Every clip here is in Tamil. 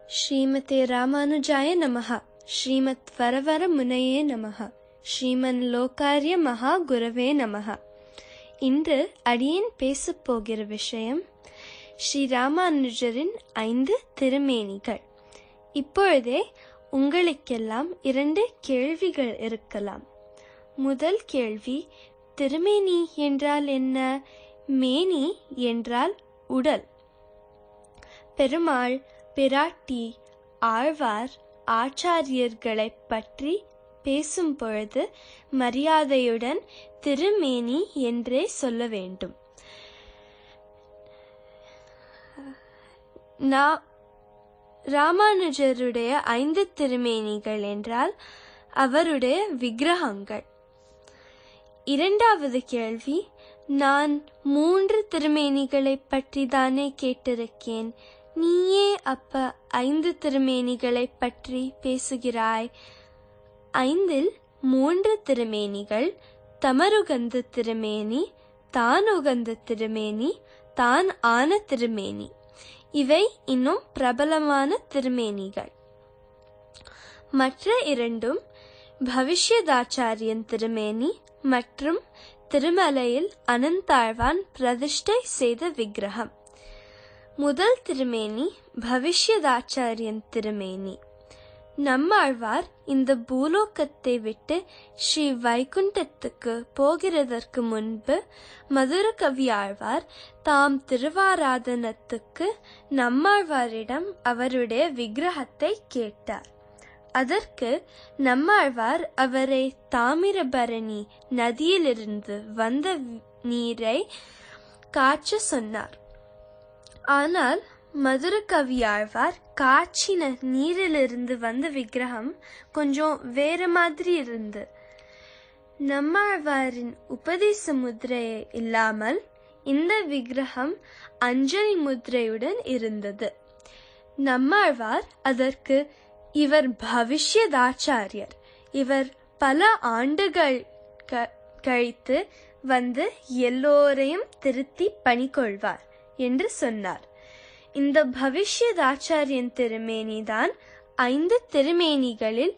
ஸ்ரீமதே ராமானுஜாய நமஹ. ஸ்ரீமத் வரவர முனையே நமஹ. ஸ்ரீமன் லோகாரிய மகா குரவே நமஹ. இன்று அடியேன் பேசப் போகிற விஷயம் ஸ்ரீ ராமானுஜரின் 5 திருமேனிகள். இப்பொழுதே உங்களுக்கெல்லாம் 2 கேள்விகள் இருக்கலாம். முதல் கேள்வி, திருமேனி என்றால் என்ன? மேனி என்றால் உடல். பெருமாள், பிராட்டி, ஆழ்வார், ஆச்சாரியர்களை பற்றி பேசும் பொழுது மரியாதையுடன் திருமேனி என்றே சொல்ல வேண்டும். ராமானுஜருடைய 5 திருமேனிகள் என்றால் அவருடைய விக்கிரகங்கள். இரண்டாவது கேள்வி, நான் 3 திருமேனிகளை பற்றி தானே கேட்டிருக்கேன், நீயே அப்ப 5 திருமேனிகளை பற்றி பேசுகிறாய்? 5ல் 3 திருமேனிகள் தமருகந்த திருமேனி, தான் உகந்த திருமேனி, தான் ஆன திருமேனி. இவை இன்னும் பிரபலமான திருமேனிகள். மற்ற 2ம் பவிஷ்யதாச்சாரியன் திருமேனி மற்றும் திருமலையில் அனந்தாழ்வான் பிரதிஷ்டை செய்த விக்கிரகம். முதல் திருமேனி பவிஷ்யதாச்சாரியன் திருமேனி. நம்மாழ்வார் இந்த பூலோகத்தை விட்டு ஸ்ரீ வைகுண்டத்துக்கு போகிறதற்கு முன்பு மதுர கவி ஆழ்வார் தாம் திருவாராதனத்துக்கு நம்மாழ்வாரிடம் அவருடைய விக்கிரகத்தை கேட்டார். அதற்கு நம்மாழ்வார் அவரை தாமிரபரணி நதியிலிருந்து வந்த நீரை காய்ச்ச சொன்னார். ஆனால் மதுர கவி ஆழ்வார் காய்ச்சின நீரிலிருந்து வந்த விக்கிரகம் கொஞ்சம் வேற மாதிரி இருந்து, நம்மாழ்வாரின் உபதேச முத்திரையே இல்லாமல் இந்த விக்கிரகம் அஞ்சலி முத்திரையுடன் இருந்தது. நம்மாழ்வார் அதற்கு, இவர் பவிஷ்யதாச்சாரியர், இவர் பல ஆண்டுகள் கழித்து வந்து எல்லோரையும் திருத்தி பணிகொள்வார் என்று சொன்னார். இந்த பவிஷ்யதாச்சாரியன் திருமேனிதான் 5 திருமேனிகளில்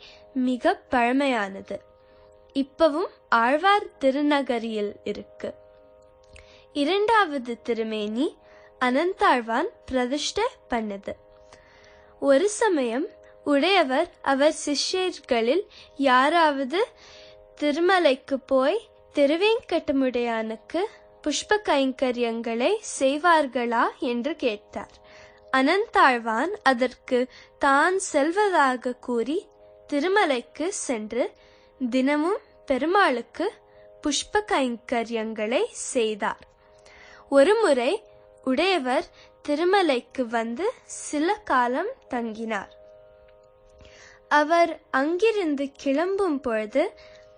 மிக பழமையானது. இப்பவும் ஆழ்வார் திருநகரியில் இருக்கு. இரண்டாவது திருமேனி அனந்தாழ்வான் பிரதிஷ்டை பண்ணது. ஒரு சமயம் உடையவர் அவர் சிஷ்யர்களில் யாராவது திருமலைக்கு போய் திருவேங்கடமுடையானுக்கு புஷ்ப கைங்கரியங்களை செய்வார்களா என்று கேட்டார். அனந்தாழ்வான் அதற்கு தான் செல்வதாக கூறி திருமலைக்கு சென்று தினமும் பெருமாளுக்கு புஷ்ப கைங்கரியங்களை செய்தார். ஒருமுறை உடையவர் திருமலைக்கு வந்து சில காலம் தங்கினார். அவர் அங்கிருந்து கிளம்பும் பொழுது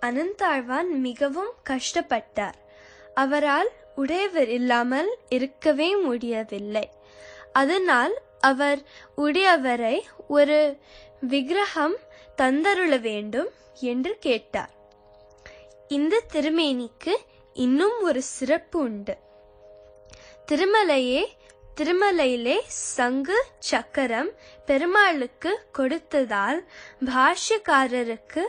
அனந்தாழ்வான் மிகவும் கஷ்டப்பட்டார். அவரால் உடையவர் இல்லாமல் இருக்கவே முடியவில்லை. அதனால் அவர் உடையவரை ஒரு விக்கிரகம் தந்தருள வேண்டும் என்று கேட்டார். இந்த திருமேனிக்கு இன்னும் ஒரு சிறப்பு உண்டு. திருமலையிலே சங்கு சக்கரம் பெருமாளுக்கு கொடுத்ததால் பாஷ்யக்காரருக்கு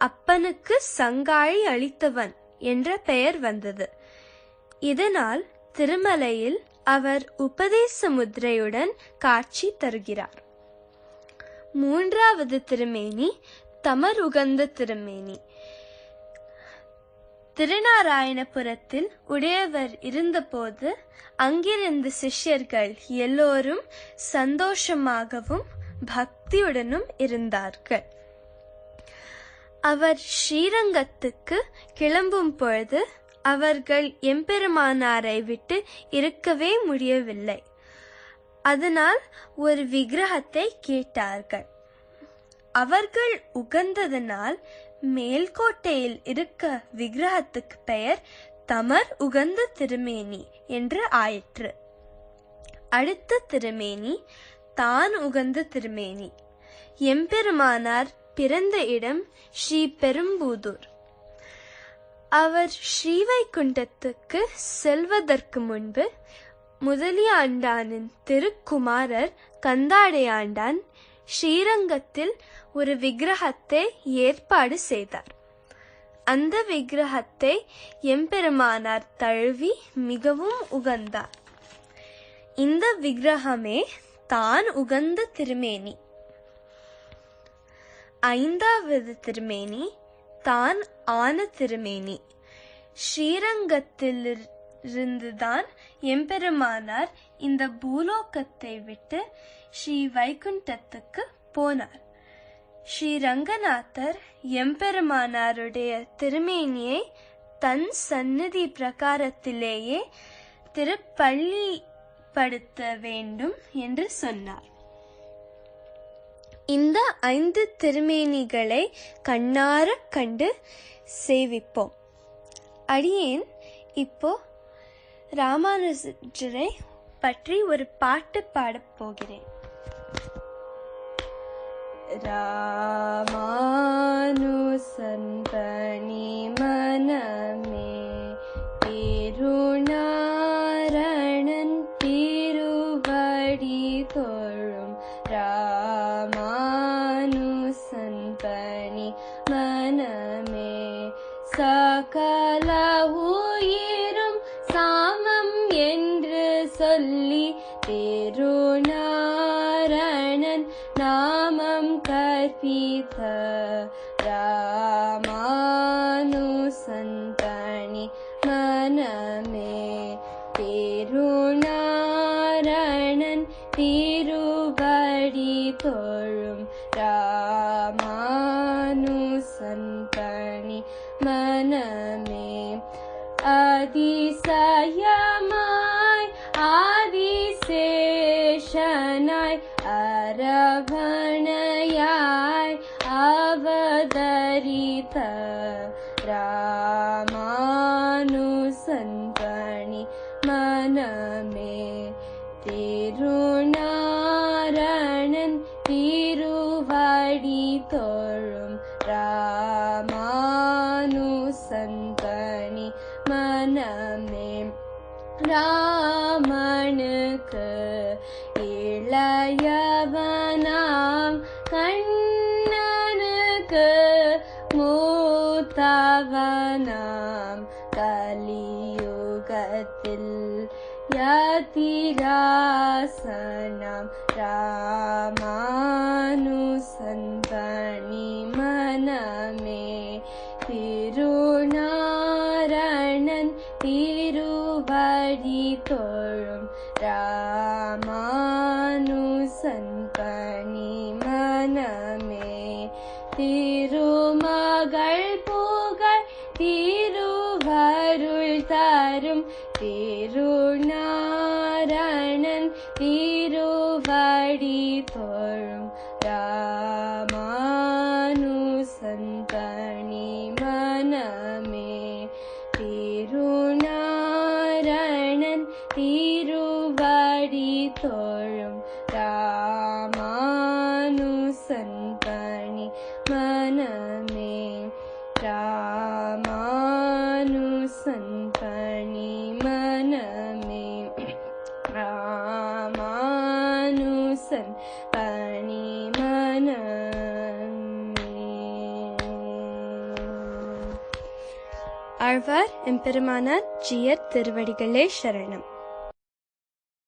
அப்பனுக்கு சங்காழி அளித்தவன் என்ற பெயர் வந்தது. இதனால் திருமலையில் அவர் உபதேச முத்திரையுடன் காட்சி தருகிறார். மூன்றாவது திருமேனி தமருகந்த திருமேனி. திருநாராயணபுரத்தில் உடையவர் இருந்தபோது அங்கிருந்த சிஷ்யர்கள் எல்லோரும் சந்தோஷமாகவும் பக்தியுடனும் இருந்தார்கள். அவர் ஸ்ரீரங்கத்துக்கு கிளம்பும் பொழுது அவர்கள் எம்பெருமானாரை விட்டு இருக்கவே முடியவில்லை. அதனால் ஒரு விக்கிரகத்தை கேட்டார்கள். அவர்கள் உகந்ததனால் மேல்கோட்டையில் இருக்க விக்கிரகத்துக்கு பெயர் தமர் உகந்த திருமேனி என்று ஆயிற்று. அடுத்த திருமேனி தான் உகந்த திருமேனி. எம்பெருமானார் பிறந்த இடம் ஸ்ரீ பெரும்புதூர். அவர் ஸ்ரீவைகுண்டத்துக்கு செல்வதற்கு முன்பு முதலியாண்டானின் திருக்குமாரர் கந்தாடையாண்டான் ஸ்ரீரங்கத்தில் ஒரு விக்கிரகத்தை ஏற்பாடு செய்தார். அந்த விக்கிரகத்தை எம்பெருமானார் தழுவி மிகவும் உகந்தார். இந்த விக்கிரகமே தான் உகந்த திருமேனி. ஐந்தாவது திருமேனி தான் ஆன திருமேனி. ஸ்ரீரங்கத்திலிருந்துதான் எம்பெருமானார் இந்த பூலோகத்தை விட்டு ஸ்ரீ வைகுண்டத்துக்கு போனார். ஸ்ரீ ரங்கநாதர் எம்பெருமானாருடைய திருமேனியை தன் சந்நிதி பிரகாரத்திலேயே திருப்பள்ளிப்படுத்த வேண்டும் என்று சொன்னார். இந்த 5 திருமேனிகளை கண்ணார கண்டு சேவிப்போம். அடியேன் இப்போ ராமானுஜரை பற்றி ஒரு பாட்டு பாடப் போகிறேன். ராமானுசன் பணி மனமே திருநாரணன் திருவடி தொழும். ராமானுசன் பணி மனமே சகல உயிரும் சாமம் என்று சொல்லி திருநாரணன் நாமம் கற்பித்த. ராமானுசன் பணி மனமே திருநாரணன் திருவடி தொழும். ராமானுசன் பணி மனமே அதிசயமாய் ஆதிசேஷனாய் அரவணையாய் அவதரித்த. ராமானுசன் பணி மனமே திருநாரணன் திருவடி தொழும். ராமானுசன் பணி மனமே ராமனுக்கு இளையவனாம் கண்ணனுக்கு மூத்தவனாம் கலியுகத்தில் யதிராசனாம். ராமானுசன் பணி மனமே திருநாரணன் திருவடி தொழும். ராமானுசன் பணி மனமே திருமகள் புகழ் திருவருள் தரும். திருநாரணன் திருவடி தொழும். ராமானுசன் பணி மனமே திருநாரணன் திருவடி தொழும். ராமானுசன் பணி மனமே ராமானுசன் பணி மனமே ராமானுசன் பணி மனமே. ஆழ்வார் எம்பெருமானார் ஜியர் திருவடிகளே சரணம்.